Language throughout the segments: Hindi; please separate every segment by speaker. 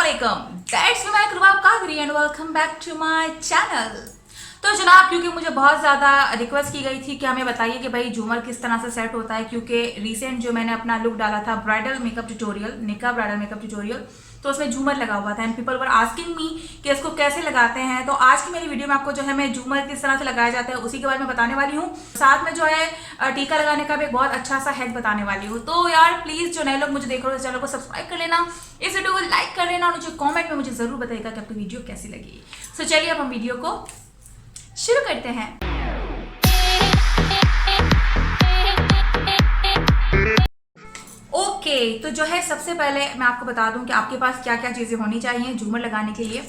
Speaker 1: अस्सलामुअलैकुम, that's me Rubab Qadri and welcome back to my channel. तो जनाब, क्योंकि मुझे बहुत ज़्यादा रिक्वेस्ट की गई थी कि हमें बताइए कि भाई झूमर किस तरह से सेट होता है, क्योंकि रिसेंट जो मैंने अपना लुक डाला था ब्राइडल मेकअप ट्यूटोरियल, निकाह ब्राइडल मेकअप ट्यूटोरियल, तो उसमें झूमर लगा हुआ था and people were asking me कि इसको कैसे लगाते हैं। तो आज की मेरी वीडियो में आपको जो है मैं झूमर किस तरह से लगाया जाता है उसी के बारे में बताने वाली हूँ। साथ में जो है टीका लगाने का भी एक बहुत अच्छा सा हैक बताने वाली हूँ। तो यार प्लीज जो नए लोग मुझे देख रहे हो चैनल को सब्सक्राइब कर लेना, इस वीडियो को लाइक कर लेना और मुझे कॉमेंट में मुझे जरूर बताइएगा कि आपकी वीडियो कैसी लगी। सो चलिए अब हम वीडियो को शुरू करते हैं। ओके, तो जो है सबसे पहले मैं आपको बता दूं कि आपके पास क्या क्या चीज़ें होनी चाहिए झूमर लगाने के लिए।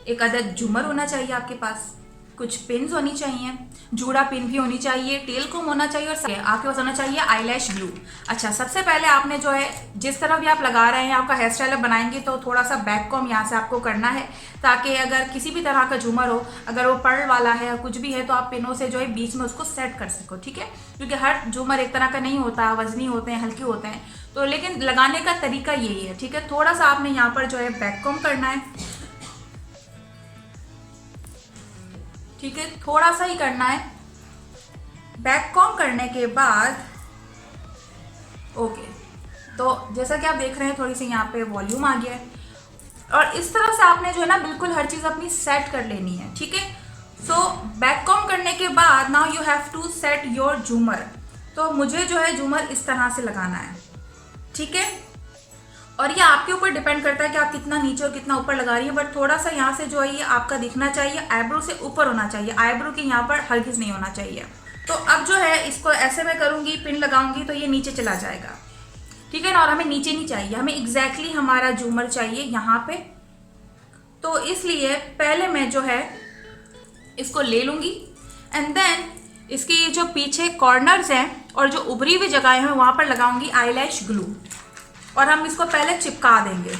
Speaker 1: एक अदद झूमर होना चाहिए आपके पास, कुछ पिन्स होनी चाहिए, जूड़ा पिन भी होनी चाहिए, टेल कोम होना चाहिए और आपके पास होना चाहिए आईलैश ग्लू। अच्छा, सबसे पहले आपने जो है जिस तरह भी आप लगा रहे हैं आपका हेयर स्टाइल बनाएंगे तो थोड़ा सा बैक कॉम यहाँ से आपको करना है, ताकि अगर किसी भी तरह का झूमर हो, अगर वो पर्ल वाला है या कुछ भी है तो आप पिनों से जो है बीच में उसको सेट कर सको। ठीक है, क्योंकि हर झूमर एक तरह का नहीं होता, वजनी होते हैं, हल्के होते हैं, तो लेकिन लगाने का तरीका यही है। ठीक है, थोड़ा सा आपने यहाँ पर जो है बैक कॉम करना है। ठीक है, थोड़ा सा ही करना है। बैक कॉम करने के बाद ओके, तो जैसा कि आप देख रहे हैं थोड़ी सी यहाँ पे वॉल्यूम आ गया है और इस तरह से आपने जो है ना बिल्कुल हर चीज़ अपनी सेट कर लेनी है। ठीक है, सो बैक कॉम करने के बाद now you have to set your झूमर। तो मुझे जो है झूमर इस तरह से लगाना है। ठीक है, और ये आपके ऊपर डिपेंड करता है कि आप कितना नीचे और कितना ऊपर लगा रही है, बट थोड़ा सा यहाँ से जो है ये आपका दिखना चाहिए, आईब्रो से ऊपर होना चाहिए, आईब्रो के यहाँ पर हरगिज नहीं होना चाहिए। तो अब जो है इसको ऐसे मैं करूँगी, पिन लगाऊंगी तो ये नीचे चला जाएगा। ठीक है ना, और हमें नीचे नहीं चाहिए, हमें एग्जैक्टली हमारा झूमर चाहिए यहाँ पे। तो इसलिए पहले मैं जो है इसको ले लूँगी एंड देन इसकी जो पीछे कॉर्नर्स हैं और जो उभरी हुई जगह हैं वहाँ पर लगाऊंगी आईलैश ग्लू और हम इसको पहले चिपका देंगे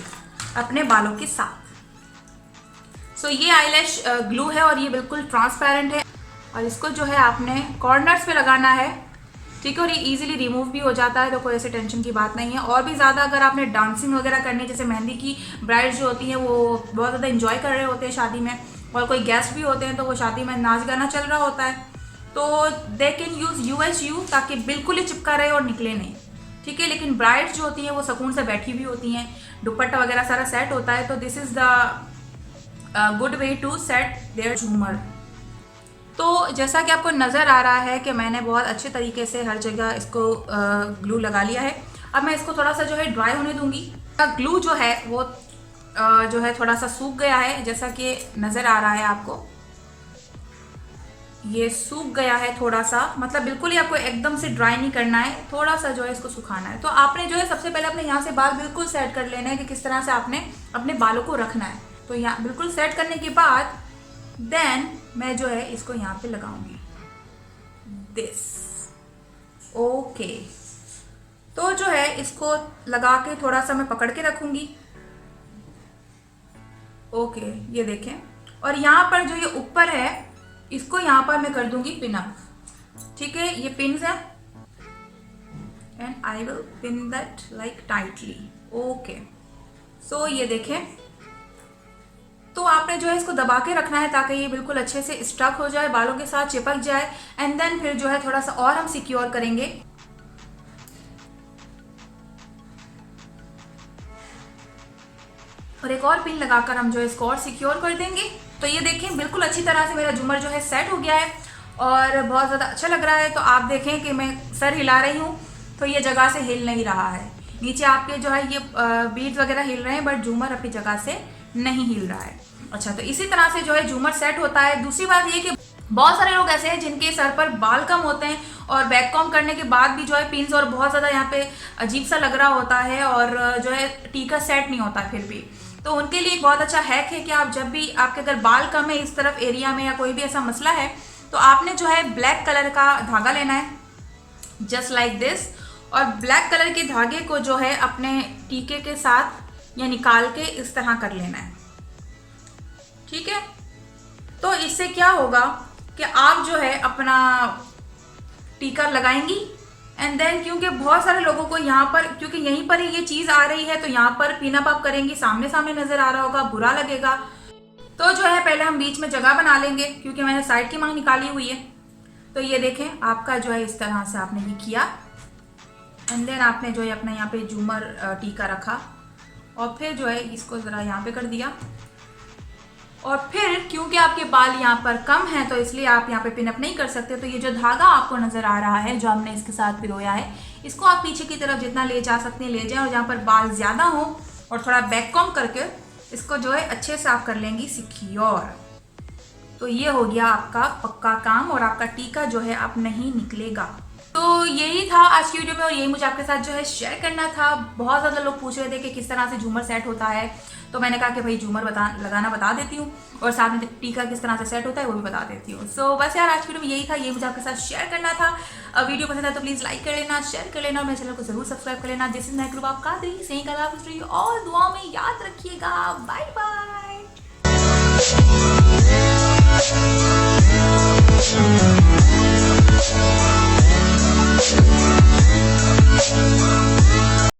Speaker 1: अपने बालों के साथ। सो ये आईलैश ग्लू है और ये बिल्कुल ट्रांसपेरेंट है और इसको जो है आपने कॉर्नर्स पे लगाना है। ठीक है, और ये इजीली रिमूव भी हो जाता है, तो कोई ऐसे टेंशन की बात नहीं है। और भी ज़्यादा अगर आपने डांसिंग वगैरह करनी है, जैसे मेहंदी की ब्राइड जो होती हैं वो बहुत ज़्यादा इंजॉय कर रहे होते हैं शादी में, और कोई गेस्ट भी होते हैं तो वो शादी में नाच गाना चल रहा होता है, तो दे कैन यूज़ UHU ताकि बिल्कुल ही चिपका रहे और निकले नहीं। ठीक है, लेकिन ब्राइड्स जो होती हैं वो सुकून से बैठी हुई होती हैं, दुपट्टा वगैरह सारा सेट होता है, तो this is the good way to set their झूमर। तो जैसा कि आपको नज़र आ रहा है कि मैंने बहुत अच्छे तरीके से हर जगह इसको ग्लू लगा लिया है। अब मैं इसको थोड़ा सा जो है ड्राई होने दूंगी। ग्लू जो है वो जो है थोड़ा सा सूख गया है, जैसा कि नज़र आ रहा है आपको, ये सूख गया है थोड़ा सा, मतलब बिल्कुल ही आपको एकदम से ड्राई नहीं करना है, थोड़ा सा जो है इसको सुखाना है। तो आपने जो है सबसे पहले अपने यहाँ से बाल बिल्कुल सेट कर लेना है कि किस तरह से आपने अपने बालों को रखना है। तो यहाँ बिल्कुल सेट करने के बाद देन मैं जो है इसको यहाँ पे लगाऊंगी दिस। ओके, तो जो है इसको लगा के थोड़ा सा मैं पकड़ के रखूंगी। ओके, ये देखें, और यहाँ पर जो ये ऊपर है इसको यहाँ पर मैं कर दूंगी पिन अप। ठीक है, ये पिन्स है and I will pin that like tightly. Okay, so ये देखें, तो आपने जो है इसको दबा के रखना है ताकि ये बिल्कुल अच्छे से स्टक हो जाए, बालों के साथ चिपक जाए एंड देन फिर जो है थोड़ा सा और हम सिक्योर करेंगे। और एक और पिन लगाकर हम जो है इसको और सिक्योर कर देंगे। तो ये देखें बिल्कुल अच्छी तरह से मेरा झूमर जो है सेट हो गया है और बहुत ज़्यादा अच्छा लग रहा है। तो आप देखें कि मैं सर हिला रही हूँ तो ये जगह से हिल नहीं रहा है, नीचे आपके जो है ये बीड्स वगैरह हिल रहे हैं बट झूमर अपनी जगह से नहीं हिल रहा है। अच्छा, तो इसी तरह से जो है झूमर सेट होता है। दूसरी बात ये कि बहुत सारे लोग ऐसे हैं जिनके सर पर बाल कम होते हैं और बैक कॉम करने के बाद भी जो है पिन्स और बहुत ज़्यादा यहाँ पे अजीब सा लग रहा होता है और जो है टीका सेट नहीं होता फिर भी, तो उनके लिए एक बहुत अच्छा हैक है कि आप जब भी आपके अगर बाल कम है इस तरफ एरिया में या कोई भी ऐसा मसला है तो आपने जो है ब्लैक कलर का धागा लेना है जस्ट लाइक दिस, और ब्लैक कलर के धागे को जो है अपने टीके के साथ या निकाल के इस तरह कर लेना है। ठीक है, तो इससे क्या होगा कि आप जो है अपना टीका लगाएंगी एंड देन क्योंकि बहुत सारे लोगों को यहाँ पर, क्योंकि यहीं पर ही ये चीज़ आ रही है, तो यहाँ पर पिनअप आप करेंगी, सामने सामने नज़र आ रहा होगा, बुरा लगेगा। तो जो है पहले हम बीच में जगह बना लेंगे, क्योंकि मैंने साइड की मांग निकाली हुई है। तो ये देखें आपका जो है इस तरह से आपने ये किया, एंड देन आपने जो है अपना यहाँ पे झूमर टीका रखा, और फिर जो है इसको ज़रा यहाँ पे कर दिया। और फिर क्योंकि आपके बाल यहाँ पर कम हैं तो इसलिए आप यहाँ पे पिनअप नहीं कर सकते, तो ये जो धागा आपको नज़र आ रहा है जो हमने इसके साथ पिरोया है, इसको आप पीछे की तरफ जितना ले जा सकते हैं ले जाएं, और जहाँ पर बाल ज़्यादा हों और थोड़ा बैक कॉम करके इसको जो है अच्छे से आप कर लेंगी सिक्योर। तो ये हो गया आपका पक्का काम, और आपका टीका जो है अब नहीं निकलेगा। तो यही था आज की वीडियो में, और यही मुझे आपके साथ जो है शेयर करना था। बहुत ज़्यादा लोग पूछ रहे थे कि किस तरह से झूमर सेट होता है, तो मैंने कहा कि भाई झूमर लगाना बता देती हूँ, और साथ में टीका किस तरह से सेट होता है वो भी बता देती हूँ। सो बस यार आज की वीडियो में यही था, ये मुझे आपके साथ शेयर करना था। वीडियो पसंद है तो प्लीज़ लाइक कर लेना, शेयर कर लेना, और मेरे चैनल को जरूर सब्सक्राइब कर लेना। जिससे मैं ग्रुप आप का सही कला और दुआ में याद रखिएगा। Bye bye.